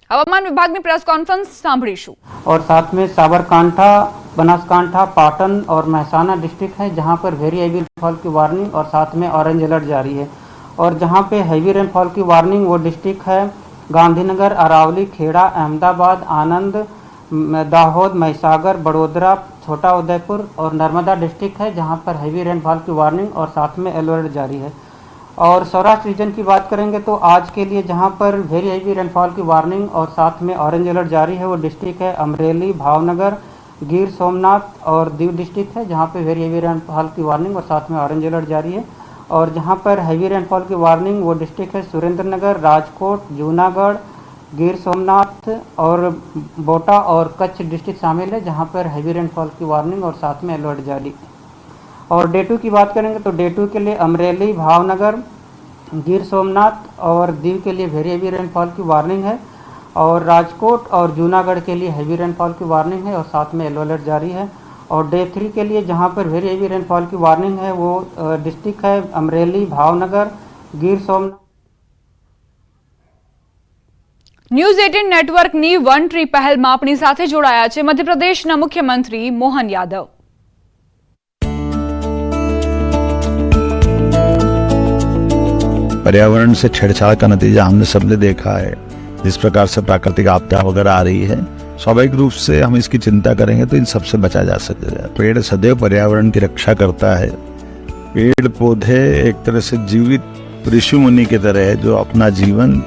હવામાન વિભાગની press conference સાંભળીશું। और साथ में साबरकांठा, बनासकांठा, पाटन और महसाना डिस्ट्रिक्ट है जहां पर वेरी हैवी रेनफॉल की वार्निंग और साथ में ऑरेंज अलर्ट जारी है। और जहां पे हैवी रेनफॉल की वार्निंग वो डिस्ट्रिक्ट है गांधीनगर, अरावली, खेड़ा, अहमदाबाद, आनंद, दाहोद, महिसागर, बड़ोदरा, छोटा उदयपुर और नर्मदा डिस्ट्रिक्ट है जहां पर हैवी रेनफॉल की वार्निंग और साथ में अलर्ट जारी है। और सौराष्ट्र रीजन की बात करेंगे तो आज के लिए जहां पर वेरी हैवी रेनफॉल की वार्निंग और साथ में ऑरेंज अलर्ट जारी है वो डिस्ट्रिक्ट है अमरेली, भावनगर, गिर सोमनाथ और दीव डिस्ट्रिक्ट है जहां पे वेरी हैवी रेनफॉल की वार्निंग और साथ में ऑरेंज अलर्ट जारी है। और जहां पर हैवी रेनफॉल की वार्निंग वो डिस्ट्रिक्ट है सुरेंद्रनगर, राजकोट, जूनागढ़, गिर सोमनाथ और बोटा और कच्छ डिस्ट्रिक्ट शामिल है जहां पर हैवी रेनफॉल की वार्निंग और साथ में अलर्ट जारी। और डे 2 की बात करेंगे तो डे 2 के लिए अमरेली, भावनगर, गिर सोमनाथ और दीव के लिए वेरी हैवी रेनफॉल की वार्निंग है और राजकोट और जूनागढ़ के लिए हैवी रेनफॉल की वार्निंग है और साथ में येलो अलर्ट जारी है। और डे 3 के लिए जहां पर वेरी हैवी रेनफॉल की वार्निंग है वो डिस्ट्रिक्ट है अमरेली, भावनगर, गिर सोमनाथ। न्यूज 18 નેટવર્કની વન ટ્રી પહેલમાં આપણી સાથે જોડાયા છે મધ્યપ્રદેશના મુખ્યમંત્રી મોહન યાદવ। पर्यावरण से छेड़छाड़ का नतीजा हमने सबने देखा है। जिस प्रकार से प्राकृतिक आपदा वगैरह आ रही है, स्वाभाविक रूप से हम इसकी चिंता करेंगे तो इन सबसे बचा जा सकेगा। पेड़ सदैव पर्यावरण की रक्षा करता है। पेड़ पौधे एक तरह से जीवित ऋषि मुनि की तरह है जो अपना जीवन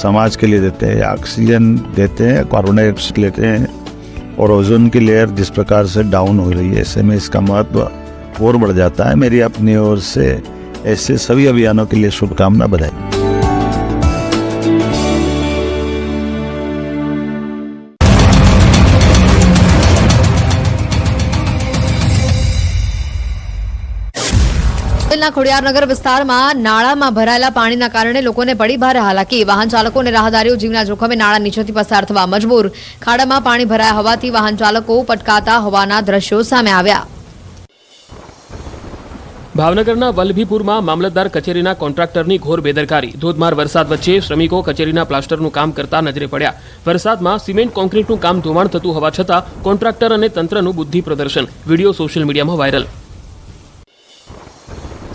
समाज के लिए देते हैं, ऑक्सीजन देते हैं, कार्बन डाइऑक्साइड लेते हैं और ओजोन की लेयर जिस प्रकार से डाउन हो रही है ऐसे में इसका महत्व और बढ़ जाता है। मेरी अपनी ओर से ऐसे सभी अभियानों के लिए शुभकामना, बधाई। ખોડિયારનગર વિસ્તારમાં નાળામાં ભરાયેલા પાણીના કારણે લોકોને પડી ભારે હાલાકી। વાહન ચાલકો અને રાહદારીઓ જીવના જોખમે નાળા નીચેથી પસાર થવા મજબૂર। ખાડામાં પાણી ભરાયા હોવાથી વાહન ચાલકો પટકાતા હોવાના દ્રશ્યો સામે આવ્યા। ભાવનગરના વલ્લભીપુરમાં મામલતદાર કચેરીના કોન્ટ્રાક્ટરની ઘોર બેદરકારી। ધોધમાર વરસાદ વચ્ચે શ્રમિકો કચેરીના પ્લાસ્ટરનું કામ કરતા નજરે પડ્યા। વરસાદમાં સિમેન્ટ કોન્ક્રીટનું કામ ધોવાણ થતું હોવા છતાં કોન્ટ્રાક્ટર અને તંત્રનું બુદ્ધિ પ્રદર્શન। વિડીયો સોશિયલ મીડિયામાં વાયરલ।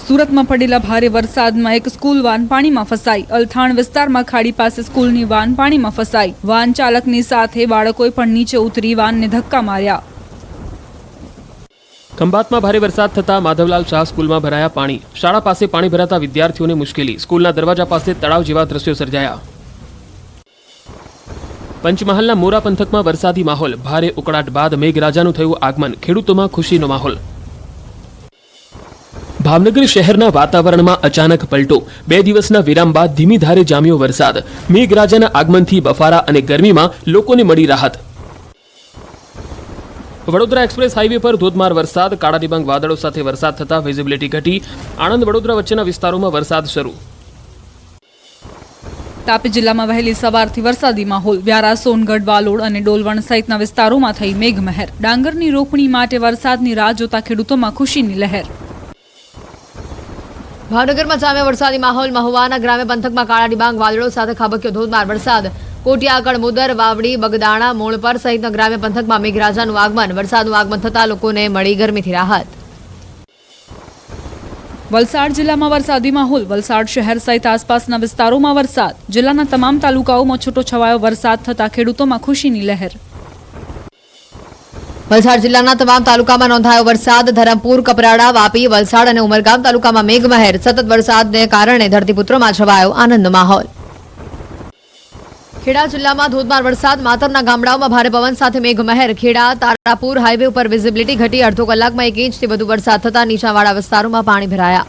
સુરતમાં પડેલા ભારે વરસાદમાં એક સ્કૂલ વાન પાણીમાં ફસાઈ। અલથાણ વિસ્તારમાં ખાડી પાસે સ્કૂલની વાન પાણીમાં ફસાઈ। વાન ચાલકની સાથે બાળકોએ પણ નીચે ઉતરી વાનને ધક્કા માર્યા। ખંભાતમાં ભારે વરસાદ થતા માધવલાલ શાહ સ્કૂલમાં ભરાયા પાણી। શાળા પાસે પાણી ભરાતા વિદ્યાર્થીઓને મુશ્કેલી। સ્કૂલના દરવાજા પાસે તળાવ જેવા દ્રશ્યો સર્જાયા। પંચમહાલના મોરા પંથકમાં વરસાદી માહોલ। ભારે ઉકળાટ બાદ મેઘરાજાનું થયું આગમન। ખેડૂતોમાં ખુશીનો માહોલ। ભાવનગર શહેરના વાતાવરણમાં અચાનક પલટો। 2 દિવસના વિરામ બાદ ધીમી ધારે જામ્યો વરસાદ। મેઘરાજાના આગમનથી બફારા અને ગરમીમાં લોકોને મળી રાહત। વડોદરા એક્સપ્રેસ હાઈવે પર ધોધમાર વરસાદ। કાળા ડિબાંગ વાદળો સાથે વરસાદ થતા વિઝિબિલિટી ઘટી। આણંદ વડોદરા વચ્ચેના વિસ્તારોમાં વરસાદ શરૂ। તાપી જિલ્લામાં વહેલી સવારથી વરસાદી માહોલ। વ્યારા, સોનગઢ, વાલોડ અને ડોલવણ સહિતના વિસ્તારોમાં થઈ મેઘમહેર। ડાંગરની રોપણી માટે વરસાદની રાહ જોતા ખેડૂતોમાં ખુશીની લહેર। ભાવનગરમાં જામ્યો વરસાદી માહોલ। મહુવાના ગ્રામ્ય પંથકમાં કાળા ડિબાંગ વાદળો સાથે ખાબક્યો ધોધમાર વરસાદ। કોટિયા, કળમુદર, વાવડી, બગદાણા, મોણપર સહિતના ગ્રામ્ય પંથકમાં મેઘરાજાનું આગમન। વરસાદનું આગમન થતા લોકોને મળી ગરમીથી રાહત। વલસાડ જિલ્લામાં વરસાદી માહોલ। વલસાડ શહેર સહિત આસપાસના વિસ્તારોમાં વરસાદ। જિલ્લાના તમામ તાલુકાઓમાં છૂટો છવાયો વરસાદ થતા ખેડૂતોમાં ખુશીની લહેર। વલસાડ જિલ્લાના તમામ તાલુકામાં નોંધાયો વરસાદ। ધરમપુર, કપરાડા, વાપી, વલસાડ અને ઉમરગામ તાલુકામાં મેઘમહેર। સતત વરસાદને કારણે ધરતીપુત્રોમાં છવાયો આનંદનો માહોલ। ખેડા જિલ્લામાં ધોધમાર વરસાદ। માતરના ગામડાઓમાં ભારે પવન સાથે મેઘમહેર। ખેડા તારાપુર હાઈવે ઉપર વિઝિબિલિટી ઘટી। અડધો કલાકમાં 1 ઇંચથી વધુ વરસાદ થતા નીચાણવાળા વિસ્તારોમાં પાણી ભરાયા।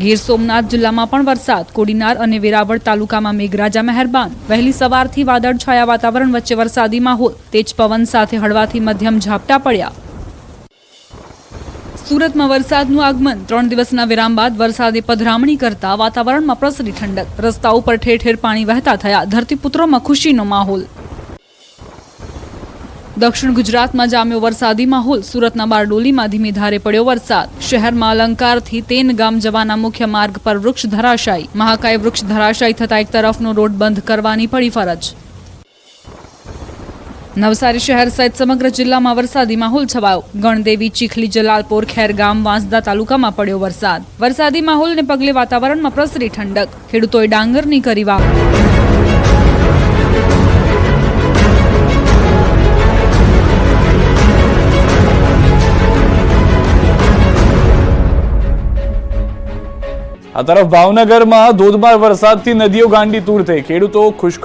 ગીર સોમનાથ જિલ્લામાં પણ વરસાદ। કોડીનાર અને વેરાવળ તાલુકામાં મેઘરાજા મહેરબાન। વહેલી સવારથી વાદળછાયા વાતાવરણ વચ્ચે વરસાદી માહોલ। તેજ પવન સાથે હળવાથી મધ્યમ ઝાપટા પડ્યા। સુરતમાં વરસાદનું આગમન। 3 દિવસના વિરામ બાદ વરસાદે પધરામણી કરતા વાતાવરણમાં પ્રસરી ઠંડક। રસ્તાઓ પર ઠેર ઠેર પાણી વહેતા થયા। ધરતીપુત્રોમાં ખુશીનો માહોલ। દક્ષિણ ગુજરાતમાં જામ્યો વરસાદી માહોલ. સુરતના બારડોલીમાં ધીમી ધારે પડ્યો વરસાદ. શહેરમાં અલંકારથી તેન ગામ જવાના મુખ્ય માર્ગ પર વૃક્ષ ધરાશાયી. મહાકાય વૃક્ષ ધરાશાયી થતા એક તરફનો રોડ બંધ કરવાની પડી ફરજ. નવસારી શહેર સહિત સમગ્ર જિલ્લામાં વરસાદી માહોલ છવાયો. ગણદેવી, ચીખલી, જલાલપોર, ખેરગામ, વાંસદા તાલુકામાં પડ્યો વરસાદ. વરસાદી માહોલને પગલે વાતાવરણમાં પ્રસરી ઠંડક. ખેડૂતોએ ડાંગરની કરી વાવણી. આ તરફ ભાવનગરમાં ધોધમાર વરસાદથી નદીઓ ગાંડી તૂર થઈ. ખેડૂતો ખુશ.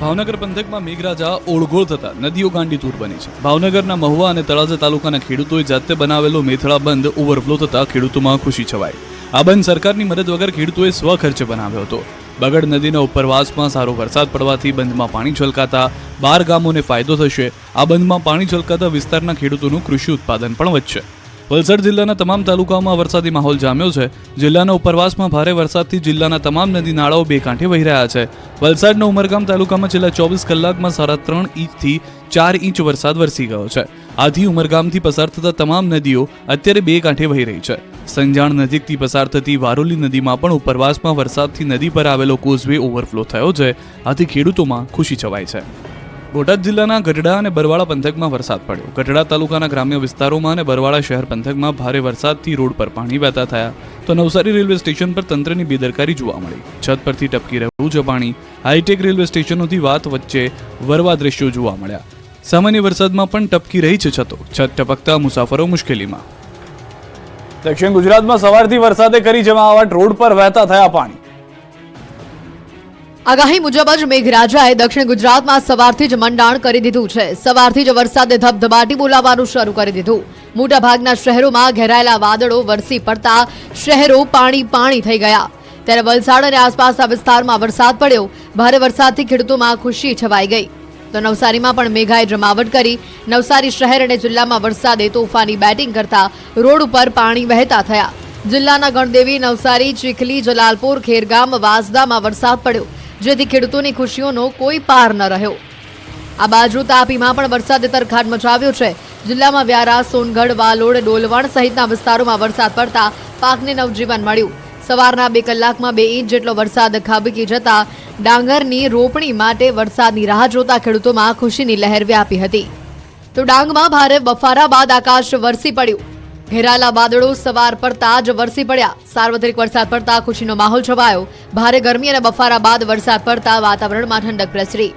ભાવનગર પંથકમાં મેઘરાજા ઓળઘોળ થતા નદીઓ ગાંડીતુર બની છે. ભાવનગરના મહુવા અને તળાજા તાલુકાના ખેડૂતોએ જાતે બનાવેલો મેથળા બંધ ઓવરફ્લો થતા ખેડૂતોમાં ખુશી છવાઈ. આ બંધ સરકારની મદદ વગર ખેડૂતોએ સ્વખર્ચે બનાવ્યો હતો. બગડ નદીના ઉપરવાસમાં સારો વરસાદ પડવાથી બંધમાં પાણી છલકાતા 12 ગામોને ફાયદો થશે. આ બંધમાં પાણી છલકાતા વિસ્તારના ખેડૂતોનું કૃષિ ઉત્પાદન પણ વધશે. વલસાડ જિલ્લાના તમામ તાલુકાઓમાં વરસાદી માહોલ જામ્યો છે. જિલ્લાના ઉપરવાસમાં ભારે વરસાદથી જિલ્લાના તમામ નદી નાળાઓ બે કાંઠે વહી રહ્યા છે. વલસાડના ઉમરગામ તાલુકામાં છેલ્લા 24 કલાકમાં 3.5 ઇંચથી 4 ઇંચ વરસાદ વરસી ગયો છે. આથી ઉમરગામથી પસાર થતા તમામ નદીઓ અત્યારે બે કાંઠે વહી રહી છે. સંજાણ નજીકથી પસાર થતી વારોલી નદીમાં પણ ઉપરવાસમાં વરસાદથી નદી પર આવેલો કોઝવે ઓવરફ્લો થયો છે. આથી ખેડૂતોમાં ખુશી છવાઈ છે. બોટાદ જિલ્લાના ગઢડા અને બરવાળા પંથકમાં વરસાદ પડ્યો. ગઢડા તાલુકાના ગ્રામ્ય વિસ્તારોમાં અને બરવાળા શહેર પંથકમાં ભારે વરસાદથી રોડ પર પાણી વહેતા થયા. તો નવસારી રેલવે સ્ટેશન પર તંત્રની બેદરકારી જોવા મળી. છત પરથી ટપકી રહ્યું છે પાણી. હાઈટેક રેલવે સ્ટેશનોથી વાત વચ્ચે વરવા દ્રશ્યો જોવા મળ્યા. સામાન્ય વરસાદમાં પણ ટપકી રહી છે છતો. છત ટપકતા મુસાફરો મુશ્કેલીમાં. દક્ષિણ ગુજરાતમાં સવારથી વરસાદે કરી જમાવટ. રોડ પર વહેતા થયા પાણી. આગાહી મુજબ જ મેઘરાજાએ દક્ષિણ ગુજરાતમાં સવારથી જ મંડાણ કરી દીધું છે. સવારથી જ વરસાદે ધબધબાટી બોલાવવાનું શરૂ કરી દીધું. મોટાભાગના શહેરોમાં ઘેરાયેલા વાદળો વરસી પડતા શહેરો પાણી થઈ ગયા. ત્યારે વલસાડ અને આસપાસના વિસ્તારમાં વરસાદ પડ્યો. ભારે વરસાદથી ખેડૂતોમાં ખુશી છવાઈ ગઈ. તો નવસારીમાં પણ મેઘાએ જમાવટ કરી. નવસારી શહેર અને જિલ્લામાં વરસાદે તોફાની બેટિંગ કરતા રોડ ઉપર પાણી વહેતા થયા. જિલ્લાના ગણદેવી, નવસારી, ચીખલી, જલાલપોર, ખેરગામ, વાંસદામાં વરસાદ પડ્યો, જેથી ખેડૂતોની ખુશીઓનો કોઈ પાર ન રહ્યો. આ બાજુ તાપીમાં પણ વરસાદે તરખાટ મચાવ્યો છે. જિલ્લામાં વ્યારા, સોનગઢ, વાલોડ, ડોલવણ સહિતના વિસ્તારોમાં વરસાદ પડતા પાકને નવજીવન મળ્યું. સવારના 2 કલાકમાં 2 ઇંચ જેટલો વરસાદ ખાબકી જતા ડાંગરની રોપણી માટે વરસાદની રાહ જોતા ખેડૂતોમાં ખુશીની લહેર વ્યાપી હતી. તો ડાંગમાં ભારે બફારા બાદ આકાશ વરસી પડ્યું. ઘેરાયેલા વાદળો સવાર પડતા જ વરસી પડ્યા. સાર્વત્રિક વરસાદ પડતા ખુશીનો માહોલ છવાયો. ભારે ગરમી અને બફારા બાદ વરસાદ પડતા વાતાવરણમાં ઠંડક પ્રસરી.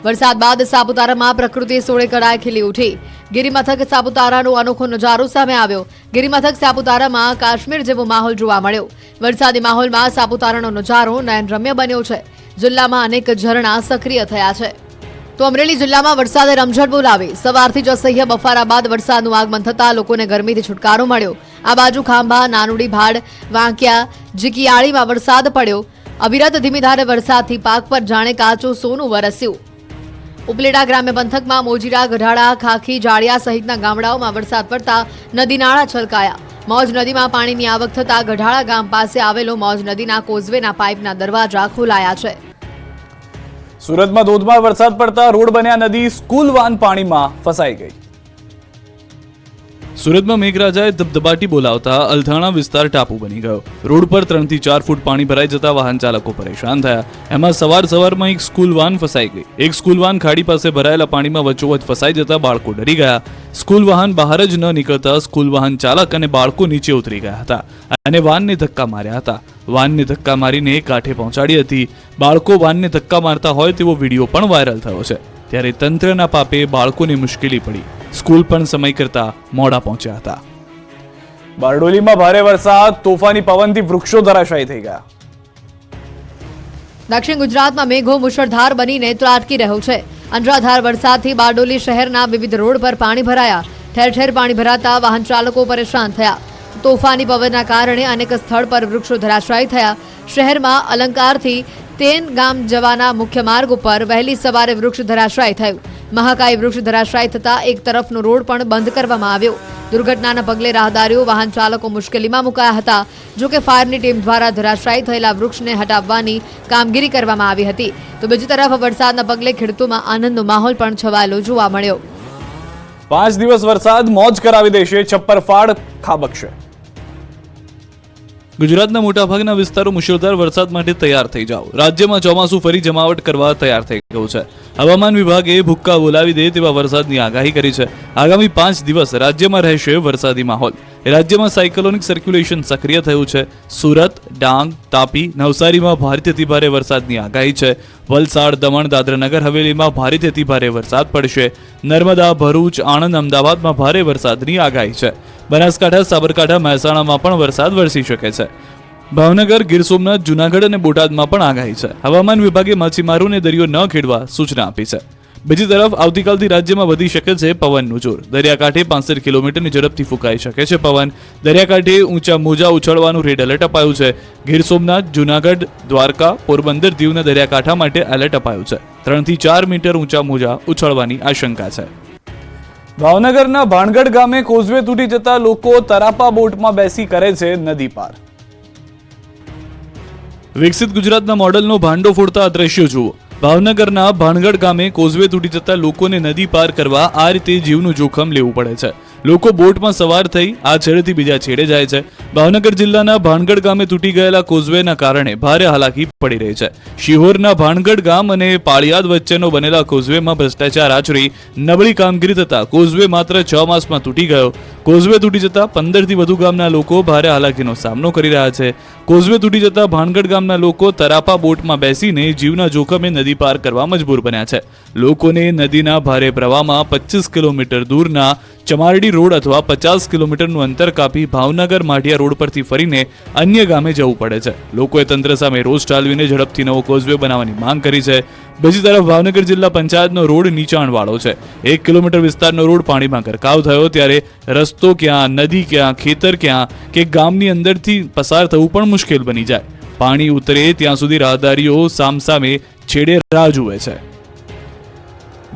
વરસાદ બાદ સાપુતારામાં પ્રકૃતિ સોળે કળાએ ખીલી ઉઠી. ગિરિમથક સાપુતારાનો અનોખો નજારો સામે આવ્યો. ગિરિમથક સાપુતારામાં કાશ્મીર જેવો માહોલ જોવા મળ્યો. વરસાદી માહોલમાં સાપુતારાનો નજારો નયનરમ્ય બન્યો છે. જિલ્લામાં અનેક ઝરણા સક્રિય થયા છે. તો અમરેલી જિલ્લામાં વરસાદે રમઝટ બોલાવી. સવારથી જ અસહ્ય બફારા બાદ વરસાદનું આગમન થતાં લોકોને ગરમીથી છુટકારો મળ્યો. આ બાજુ ખાંભા, નાનુડી, ભાડ, વાંકિયા, જીકિયાળીમાં વરસાદ પડ્યો. અવિરત ધીમી ધારે વરસાદથી પાક પર જાણે કાચું સોનું વરસ્યું. ઉપલેટા ગ્રામ્ય પંથકમાં મોજીરા, ગઢાળા, ખાખી, જાળિયા સહિતના ગામડાઓમાં વરસાદ પડતા નદી નાળા છલકાયા. મોજ નદીમાં પાણીની આવક થતાં ગઢાળા ગામ પાસે આવેલો મોજ નદીના કોઝવેના પાઇપના દરવાજા ખોલાયા છે. સુરતમાં ધોધમાર વરસાદ પડતા રોડ બન્યા નદી. સ્કૂલ વાન પાણીમાં ફસાઈ ગઈ. સુરતમાં મેઘરાજાએ ધબધબાટી બોલાવતા અલથાણા વિસ્તાર ટાપુ બની ગયો. રોડ પર 3 થી 4 ફૂટ પાણી ભરાઈ જતા વાહન ચાલકો પરેશાન થયા. એમાં સવારમાં એક સ્કૂલ વાન ફસાઈ ગઈ. એક સ્કૂલ વાન ખાડી પાસે ભરાયેલા પાણીમાં વચ્ચોવચ ફસાઈ જતા બાળકો ડરી ગયા. સ્કૂલ વાહન બહાર જ ન નીકળતા સ્કૂલ વાહન ચાલક અને બાળકો નીચે ઉતરી ગયા હતા અને વાનને ધક્કા માર્યા હતા. વાનને ધક્કા મારીને કાંઠે પહોંચાડી હતી. બાળકો વાનને ધક્કા મારતા હોય તેવો વિડીયો પણ વાયરલ થયો છે. ત્યારે તંત્રના પાપે બાળકોને મુશ્કેલી પડી. સ્કૂલ પણ સમય કરતા મોડા પહોંચ્યા હતા. બારડોલીમાં ભારે વરસાદ, તોફાની પવનથી વૃક્ષો ધરાશાયી થઈ ગયા. દક્ષિણ ગુજરાતમાં મેઘો મુશળધાર બનીને ત્રાટકી રહ્યો છે. અનરાધાર વરસાદથી બારડોલી શહેરના વિવિધ રોડ પર પાણી ભરાયા. ઠેર ઠેર પાણી ભરાતા વાહન ચાલકો પરેશાન થયા. તોફાની પવનના કારણે અનેક સ્થળ પર વૃક્ષો ધરાશાયી થયા. શહેરમાં અલંકારથી તેન ગામ જવાના મુખ્ય માર્ગ ઉપર વહેલી સવારે વૃક્ષ ધરાશાયી થયું. મહાકાય વૃક્ષ ધરાશાયી થતા એક તરફનો રોડ પણ બંધ કરવામાં આવ્યો. દુર્ઘટનાના પગલે રાહદારીઓ વાહન ચાલકો મુશ્કેલીમાં મુકાયા હતા. જોકે ફાયરની ટીમ દ્વારા ધરાશાયી થયેલા વૃક્ષને હટાવવાની કામગીરી કરવામાં આવી હતી. તો બીજી તરફ વરસાદના પગલે ખેડૂતોમાં આનંદનો માહોલ પણ છવાયેલો જોવા મળ્યો. 5 દિવસ વરસાદ મોજ કરાવી દેશે, છપ્પરફાડ ખાબકશે. ગુજરાતના મોટાભાગના વિસ્તારો મુશળધાર વરસાદ માટે તૈયાર થઈ જાઓ. રાજ્યમાં ચોમાસું ફરી જમાવટ કરવા તૈયાર થઈ ગયું છે. હવામાન વિભાગે ભૂક્કા બોલાવી દે તેવા વરસાદની આગાહી કરી છે. આગામી 5 દિવસ રાજ્યમાં રહેશે વરસાદી માહોલ. રાજ્યમાં સાયક્લોનિક સર્ક્યુલેશન સક્રિય થયું છે. સુરત, ડાંગ, તાપી, નવસારીમાં ભારેથી અતિ ભારે વરસાદની આગાહી છે. વલસાડ, દમણ, દાદરાનગર હવેલીમાં ભારેથી અતિ ભારે વરસાદ પડશે. નર્મદા, ભરૂચ, આણંદ, અમદાવાદમાં ભારે વરસાદની આગાહી છે. બનાસકાંઠા, સાબરકાંઠા, મહેસાણામાં પણ વરસાદ વરસી શકે છે. ભાવનગર, ગીર સોમનાથ, જૂનાગઢ અને બોટાદમાં પણ આગાહી છે. હવામાન વિભાગે માછીમારોને દરિયો ન ખેડવા સૂચના આપી છે. બીજી તરફ આવતીકાલથી રાજ્યમાં વધી શકે છે પવનનું જોર. દરિયાકાંઠે 65 કિલોમીટરની ઝડપથી ફૂંકાઈ શકે છે પવન. દરિયાકાંઠે ઊંચા મોજા ઉછળવાનું રેડ એલર્ટ અપાયું છે. ગીર સોમનાથ, જૂનાગઢ, દ્વારકા, પોરબંદર, દીવના દરિયાકાંઠા માટે એલર્ટ અપાયું છે. 3 થી 4 મીટર ઊંચા મોજા ઉછળવાની આશંકા છે. ભાવનગરના ભાણગઢ ગામે કોઝવે તૂટી જતા લોકો તરાપા બોટમાં બેસી કરે છે નદી પાર. વિકસિત ગુજરાતના મોડલનો ભાંડો ફોડતા આ દ્રશ્યો જુઓ. ભાવનગરના ભાણગઢ ગામે કોઝવે તૂટી જતા લોકોને નદી પાર કરવા આ રીતે જીવનું જોખમ લેવું પડે છે. લોકો બોટમાં સવાર થઈ આ છેડેથી બીજા છેડે જાય છે. ભાવનગર જિલ્લાના ભાણગઢ ગામે તૂટી ગયેલા કોઝવેના કારણે ભારે હાલાકી પડી રહી છે. શિહોરના ભાણગઢ ગામ અને પાળિયાદ વચ્ચેનો બનેલા કોઝવેમાં ભ્રષ્ટાચાર આચરી નબળી કામગીરી થતા કોઝવે માત્ર 6 માસમાં તૂટી ગયો. કોઝવે તૂટી જતા 15 થી વધુ ગામના લોકો ભારે હાલાકીનો સામનો કરી રહ્યા છે. કોઝવે તૂટી જતા ભાણગઢ ગામના લોકો તરાપા બોટમાં બેસીને જીવના જોખમે નદી પાર કરવા મજબૂર બન્યા છે. લોકોને નદીના ભારે પ્રવાહમાં 25 કિલોમીટર દૂરના ચમારડી રોડ અથવા 50 કિલોમીટરનું અંતર કાપી ભાવનગર માઢિયા રોડ પરથી ફરીને અન્ય ગામે જવું પડે છે. લોકોએ તંત્ર સામે રોષ ઠાલવીને ઝડપથી નવો કોઝવે બનાવવાની માંગ કરી છે. બીજી તરફ ભાવનગર જિલ્લા પંચાયતનો રોડ નીચાણવાળો છે. 1 કિલોમીટર વિસ્તારનો રોડ પાણીમાં ગરકાવ થયો ત્યારે રસ્તો ક્યાં, નદી ક્યાં, ખેતર ક્યાં કે ગામની અંદરથી પસાર થવું પણ મુશ્કેલ બની જાય. પાણી ઉતરે ત્યાં સુધી રાહદારીઓ સામસામે છેડે રાહ જુએ છે.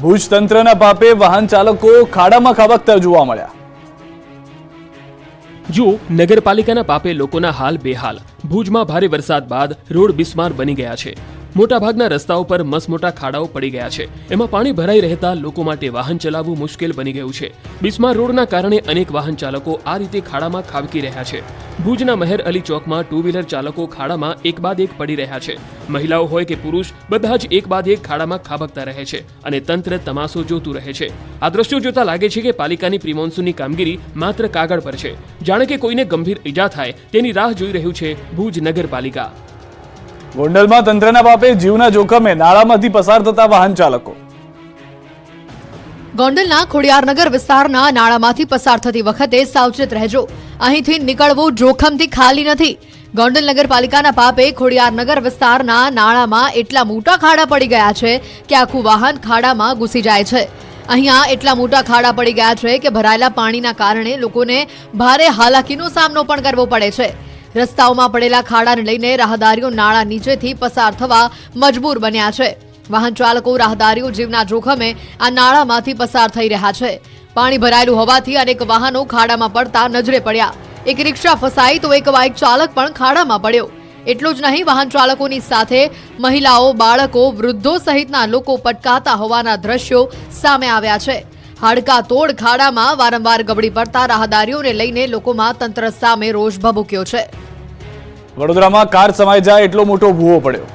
ભુજ તંત્રના પાપે વાહન ચાલકો ખાડામાં ખાબકતા જોવા મળ્યા. જો નગરપાલિકાના પાપે લોકોના હાલ બેહાલ. ભુજમાં ભારે વરસાદ બાદ રોડ બિસ્માર બની ગયા છે. મોટાભાગના રસ્તાઓ પર મસમોટા ખાડાઓ પડી ગયા છે. એમાં પાણી ભરાઈ રહેતા લોકો માટે વાહન ચલાવવું મુશ્કેલ બની ગયું છે. બિસ્માર રોડના કારણે અનેક વાહન ચાલકો આ રીતે ખાડામાં ખાબકી રહ્યા છે. ભુજના મહેર અલી ચોકમાં 2 વ્હીલર ચાલકો ખાડામાં એક બાદ એક પડી રહ્યા છે. મહિલાઓ હોય કે પુરુષ બધા જ એક બાદ એક ખાડામાં ખાબકતા રહે છે અને તંત્ર તમાશો જોતું રહે છે. આ દ્રશ્યો જોતા લાગે છે કે પાલિકાની પ્રિમોન્સૂનની કામગીરી માત્ર કાગળ પર છે. જાણે કે કોઈને ગંભીર ઈજા થાય તેની રાહ જોઈ રહ્યું છે ભુજ નગરપાલિકા. ગોંડલમાં તંત્રના પાપે જીવના જોખમે નાળામાંથી પસાર થતા વાહન ચાલકો. ગોંડલના ખોડિયારનગર વિસ્તારના નાળામાંથી પસાર થતી વખતે સાવચેત રહેજો. અહીંથી નીકળવું જોખમથી ખાલી નથી. ગોંડલ નગરપાલિકાના પાપે ખોડિયારનગર વિસ્તારના નાળામાં એટલા મોટા ખાડા પડી ગયા છે કે આખું વાહન ખાડામાં ઘૂસી જાય છે. અહીંયા એટલા મોટા ખાડા પડી ગયા છે કે ભરાયેલા પાણીના કારણે લોકોને ભારે હાલાકીનો સામનો પણ કરવો પડે છે. રસ્તાઓમાં પડેલા ખાડાને લઈને રાહદારીઓ નાળા નીચેથી પસાર થવા મજબૂર બન્યા છે. વાહન ચાલકો રાહદારીઓ જીવના જોખમે આ નાળામાંથી પસાર થઈ રહ્યા છે. પાણી ભરાયેલું હોવાથી અનેક વાહનો ખાડામાં પડતા નજરે પડ્યા. એક રિક્ષા ફસાઈ તો એક બાઇક ચાલક પણ ખાડામાં પડ્યો. એટલું જ નહીં, વાહન ચાલકોની સાથે મહિલાઓ, બાળકો, વૃદ્ધો સહિતના લોકો પટકાતા હોવાના દ્રશ્યો સામે આવ્યા છે. હાડકા તોડ ખાડામાં વારંવાર ગબડી પડતા રાહદારીઓને લઈને લોકોમાં તંત્ર સામે રોષ ભભૂક્યો છે. વડોદરામાં કાર સમાઈ જાય એટલો મોટો ભૂવો પડ્યો.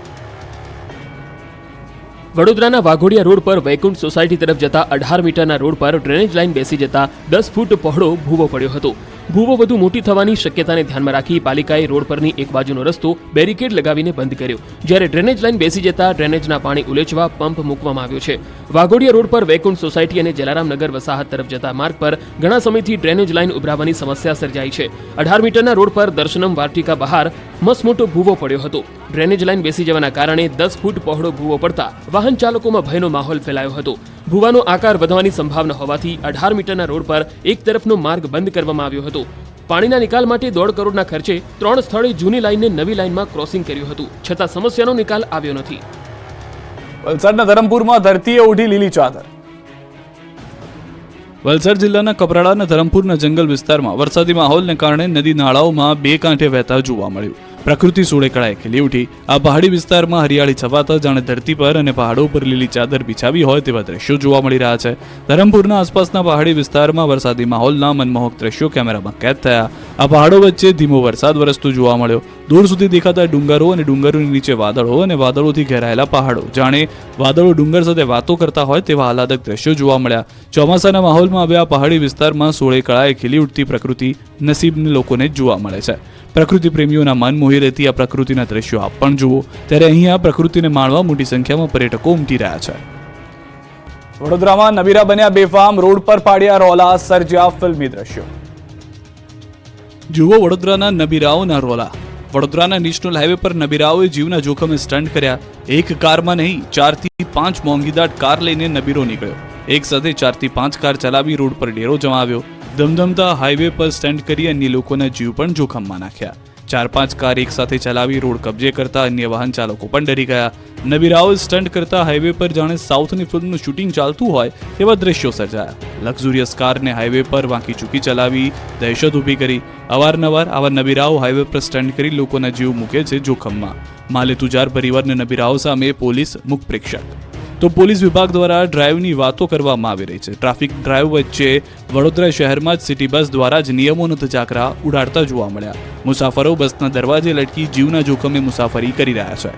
વડોદરાના વાઘોડિયા રોડ પર વૈકુંઠ સોસાયટી તરફ જતા 18 મીટરના રોડ પર ડ્રેનેજ લાઇન બેસી જતા 10 ફૂટ પહોળો ભૂવો પડ્યો હતો. ભૂવો વધુ મોટી થવાની શક્યતાને ધ્યાનમાં રાખી પાલિકાએ રોડ પરની એક બાજુનો રસ્તો બેરિકેડ લગાવીને બંધ કર્યો. જ્યારે ડ્રેનેજ લાઇન બેસી જતા ડ્રેનેજના પાણી ઉલેચવા પંપ મૂકવામાં આવ્યો છે. વાઘોડિયા રોડ પર વૈકુંઠ સોસાયટી અને જલારામનગર વસાહત તરફ જતા માર્ગ પર ઘણા સમયથી ડ્રેનેજ લાઇન ઉભરાવાની સમસ્યા સર્જાઈ છે. 18 મીટરના રોડ પર દર્શનમ વાર્ટિકા બહાર મસમોટો ભૂવો પડ્યો હતો. ડ્રેનેજ લાઇન બેસી જવાના કારણે 10 ફૂટ પહોળો ભૂવો પડતા વાહન ચાલકોમાં ભયનો માહોલ ફેલાયો હતો. ભૂવાનો આકાર વધવાની સંભાવના હોવાથી 18 મીટરના રોડ પર એક તરફનો માર્ગ બંધ કરવામાં આવ્યો હતો. પાણીના નિકાલ માટે 1.5 કરોડના ખર્ચે 3 સ્થળે જૂની લાઇનને નવી લાઇનમાં ક્રોસિંગ કર્યું હતું, છતાં સમસ્યાનો નિકાલ આવ્યો નથી. વલસાડના ધરમપુરમાં ધરતીએ ઉઠી લીલી ચાદર. વલસાડ જિલ્લાના કપરાડા અને ધરમપુરના જંગલ વિસ્તારમાં વરસાદી માહોલને કારણે નદી નાળાઓમાં બે કાંઠે વહેતા જોવા મળ્યું. પ્રકૃતિ સોળેકળાએ ખીલી ઉઠી. આ પહાડી વિસ્તારમાં હરિયાળી છવાતા જાણે ધરતી પર અને પહાડો પર લીલી ચાદર બિછાવી હોય તેવા દ્રશ્યો જોવા મળી રહ્યા છે. ધરમપુરના આસપાસના પહાડી વિસ્તારમાં વરસાદી માહોલના મનમોહક દ્રશ્યો કેમેરામાં કેદ થયા. આ પહાડો વચ્ચે ધીમો વરસાદ વરસતો જોવા મળ્યો. દૂર સુધી દેખાતા ડુંગરો અને ડુંગરોની નીચે વાદળો અને વાદળોથી ઘેરાયેલા પહાડો, જાણે વાદળો ડુંગર સાથે વાતો કરતા હોય તેવા આહલાદક દ્રશ્યો જોવા મળ્યા. ચોમાસાના માહોલમાં હવે આ પહાડી વિસ્તારમાં સોળેકળાએ ખીલી ઉઠતી પ્રકૃતિ નસીબને લોકોને જ જોવા મળે છે. પ્રકૃતિ પ્રેમીઓના મન મોહી રહેતી આ પ્રકૃતિના દ્રશ્યો આપ પણ જુઓ. ત્યારે અહીંયા પ્રકૃતિને માણવા મોટી સંખ્યામાં પર્યટકો ઉમટી રહ્યા છે. વડોદરામાં નબીરા બન્યા બેફામ, રોડ પર પાડ્યા રોલા, સર્જ્યા ફિલ્મી દ્રશ્યો. જુઓ વડોદરાના નબીરાઓના રોલા. વડોદરાના નેશનલ હાઈવે પર નબીરાઓએ જીવના જોખમે સ્ટન્ટ કર્યા. એક કારમાં નહીં, 4 થી 5 મોંઘીદાટ કાર લઈને નબીરો નીકળ્યો. એક સાથે 4 થી 5 કાર ચલાવી રોડ પર ડેરો જમાવ્યો. ધમધમતા હાઈવે પર સ્ટન્ટ કરી અન્ય લોકોના જીવ પણ જોખમમાં નાખ્યા. 4-5 કાર એક સાથે ચલાવી રોડ કબજે કરતા અન્ય વાહન ચાલકો પણ ડરી ગયા. નબીરાઓ સ્ટન્ટ કરતા હાઈવે પર જાણે સાઉથની ફિલ્મનું શૂટિંગ ચાલતું હોય તેવા દ્રશ્યો સર્જાયા. લક્ઝુરિયસ કારને હાઈવે પર વાંકી ચૂકી ચલાવી દહેશત ઊભી કરી. અવારનવાર આવા નબીરાઓ હાઈવે પર સ્ટન્ટ કરી લોકોના જીવ મૂકે છે જોખમમાં. માલે તુજાર પરિવારના નબીરાઓ સામે પોલીસ મુખ પ્રેક્ષક. તો પોલીસ વિભાગ દ્વારા ડ્રાઈવની વાતો કરવામાં આવી રહી છે. ટ્રાફિક ડ્રાઈવ વચ્ચે વડોદરા શહેરમાં જ સિટી બસ દ્વારા જ નિયમોનો ધજાકરા ઉડાડતા જોવા મળ્યા. મુસાફરો બસના દરવાજે લટકી જીવના જોખમે મુસાફરી કરી રહ્યા છે.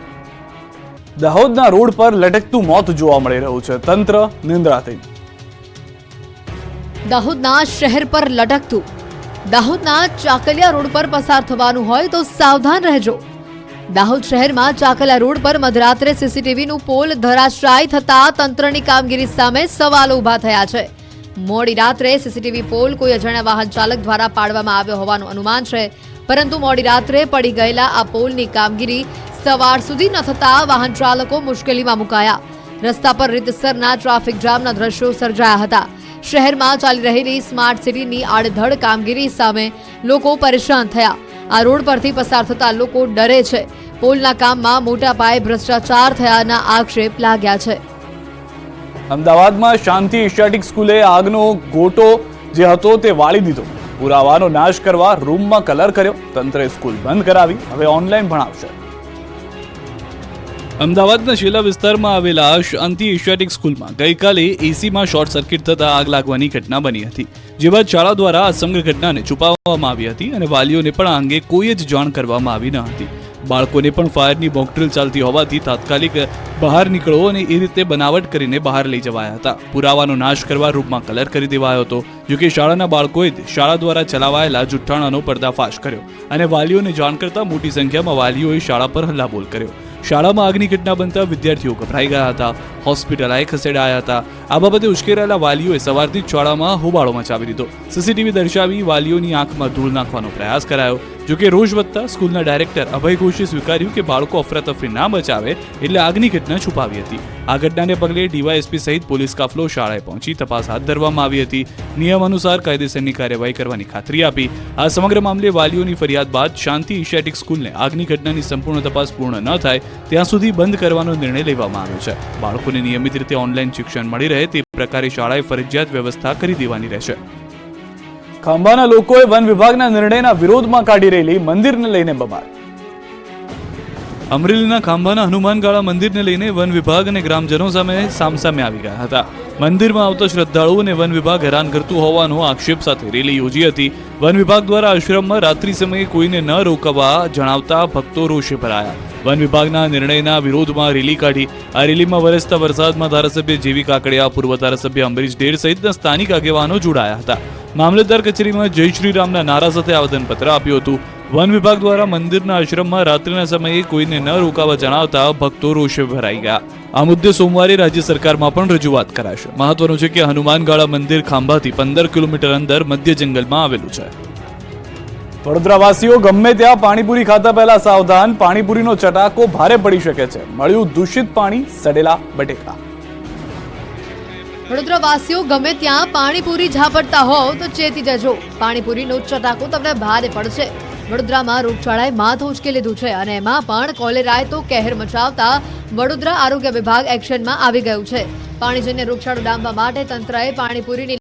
દાહોદના રોડ પર લટકતું મોત જોવા મળી રહ્યું છે. તંત્ર નિંદ્રાધીન. દાહોદના શહેર પર લટકતું. દાહોદના ચાકલિયા રોડ પર પસાર થવાનું હોય તો સાવધાન રહેજો. દાહોદ શહેરમાં ચાકલિયા રોડ પર મધરાત્રે સીસીટીવીનું પોલ ધરાશાયી થતા તંત્રની કામગીરી સામે સવાલો ઊભા થયા છે. મોડી રાત્રે સીસીટીવી પોલ કોઈ અજાણ્યા વાહન ચાલક દ્વારા પાડવામાં આવ્યો હોવાનું અનુમાન છે, પરંતુ મોડી રાત્રે પડી ગયેલા આ પોલની કામગીરી સવાર સુધી ન થતા વાહન ચાલકો મુશ્કેલીમાં મુકાયા. રસ્તા પર રીતસરના ટ્રાફિક જામના દ્રશ્યો સર્જાયા હતા. શહેરમાં ચાલી રહેલી સ્માર્ટ સિટીની આડધડ કામગીરી સામે લોકો પરેશાન થયા. આ રોડ પરથી પસાર થતા લોકો ડરે છે. પોલના કામમાં મોટા પાયે ભ્રષ્ટાચાર થયાના આક્ષેપ લાગ્યા છે. અમદાવાદમાં શાંતિ એશિયાટિક સ્કૂલે આગનો ગોટો જે હતો તે વાળી દીધો. પુરાવાનો નાશ કરવા રૂમમાં કલર કર્યો. તંત્રે સ્કૂલ બંધ કરાવી, હવે ઓનલાઈન ભણાવશે. અમદાવાદના શેલા વિસ્તારમાં આવેલા શાંતિ એશિયાટિક સ્કૂલમાં ગઈકાલે એસીમાં શોર્ટ સર્કિટ થતા આગ લાગવાની ઘટના બની હતી. જે બાદ શાળા દ્વારા આ સમગ્ર ઘટનાને છુપાવવામાં આવી હતી અને વાલીઓને પણ આ અંગે કોઈ જ જાણ કરવામાં આવી ન હતી. બાળકોને પણ ફાયરની મોકડ્રીલ ચાલતી હોવાથી તાત્કાલિક બહાર નીકળો અને એ રીતે બનાવટ કરીને બહાર લઈ જવાયા હતા. પુરાવાનો નાશ કરવા રૂમમાં કલર કરી દેવાયો હતો. જોકે શાળાના બાળકોએ શાળા દ્વારા ચલાવાયેલા જુઠ્ઠાણાનો પર્દાફાશ કર્યો અને વાલીઓને જાણ કરતા મોટી સંખ્યામાં વાલીઓએ શાળા પર હલ્લાબોલ કર્યો. શાળામાં આગની ઘટના બનતા વિદ્યાર્થીઓ ગભરાઈ ગયા હતા. હોસ્પિટલાએ ખસેડાયા હતા. આ બાબતે ઉશ્કેરાયેલા વાલીઓએ સવારથી જ શાળામાં હોબાળો મચાવી દીધો. સીસીટીવી દર્શાવી વાલીઓની આંખમાં ધૂળ નાખવાનો પ્રયાસ કરાયો. જોકે રોષ વધતા સ્કૂલના ડાયરેક્ટર અભય ઘોષે સ્વીકાર્યું કે બાળકો અફરાતફરી ના બચાવે એટલે આગની ઘટના છુપાવી હતી. આ ઘટનાને પગલે ડીવાયએસપી સહિત પોલીસ કાફલો શાળાએ પહોંચી તપાસ હાથ ધરવામાં આવી હતી. નિયમ અનુસાર કાયદેસરની કાર્યવાહી કરવાની ખાતરી આપી. આ સમગ્ર મામલે વાલીઓની ફરિયાદ બાદ શાંતિ એશિયાટિક સ્કૂલને આગની ઘટનાની સંપૂર્ણ તપાસ પૂર્ણ ન થાય ત્યાં સુધી બંધ કરવાનો નિર્ણય લેવામાં આવ્યો છે. બાળકોને નિયમિત રીતે ઓનલાઈન શિક્ષણ મળી રહે તે પ્રકારે શાળાએ ફરજિયાત વ્યવસ્થા કરી દેવાની રહેશે. ખાંભાના લોકોએ વન વિભાગના નિર્ણયના વિરોધમાં કાઢી રહેલી મંદિરને લઈને બબાલ. અમરેલીના ખાંભાના હનુમાનગાળા મંદિરને લઈને વન વિભાગ અને ગ્રામજનો સામે સામસામે આવી ગયા હતા. મંદિરમાં આવતા શ્રદ્ધાળુઓને વન વિભાગ હેરાન કરતું હોવાનો આક્ષેપ સાથે રેલી યોજી હતી. વન વિભાગ દ્વારા આશ્રમમાં રાત્રિ સમયે કોઈને ન રોકવા જણાવતા ભક્તો રોષે ભરાયા. વન વિભાગના નિર્ણયના વિરોધમાં રેલી કાઢી. આ રેલીમાં વરસતા વરસાદમાં ધારાસભ્ય જેવી કાકડિયા, પૂર્વ ધારાસભ્ય અંબરીશ ડેર સહિતના સ્થાનિક આગેવાનો જોડાયા હતા. મામલતદાર કચેરીમાં જય શ્રી રામના નારા સાથે આવેદનપત્ર આપ્યું હતું. વન વિભાગ દ્વારા મંદિરના આશ્રમમાં રાત્રિના સમયે કોઈને ન રોકાવા જણાવતા ભક્તો રોષે ભરાઈ ગયા. આ મુદ્દે સોમવારે રાજ્ય સરકારમાં પણ રજૂઆત કરાશે. મહત્વનું છે કે હનુમાનગાળા મંદિર ખાંભાથી 15 કિલોમીટર અંદર મધ્ય જંગલમાં આવેલું છે. વડોદરાવાસીઓ ગમે ત્યાં પાણીપુરી ખાતા પહેલા સાવધાન. પાણીપુરીનો ચટાકો ભારે પડી શકે છે. મળ્યું દૂષિત પાણી, સડેલા બટેકા. વડોદરાવાસીઓ ગમે ત્યાં પાણીપુરી ઝાપટતા હોવ તો ચેતી જજો. પાણીપુરીનો ચટાકો તમને ભારે પડશે. વડોદરામાં રોગચાળાએ માથું ઉચકી લીધું છે અને એમાં પણ કોલેરાએ તો કહેર મચાવતા વડોદરા આરોગ્ય વિભાગ એક્શનમાં આવી ગયું છે. પાણીજન્ય રોગચાળો ડામવા માટે તંત્રએ પાણીપુરીની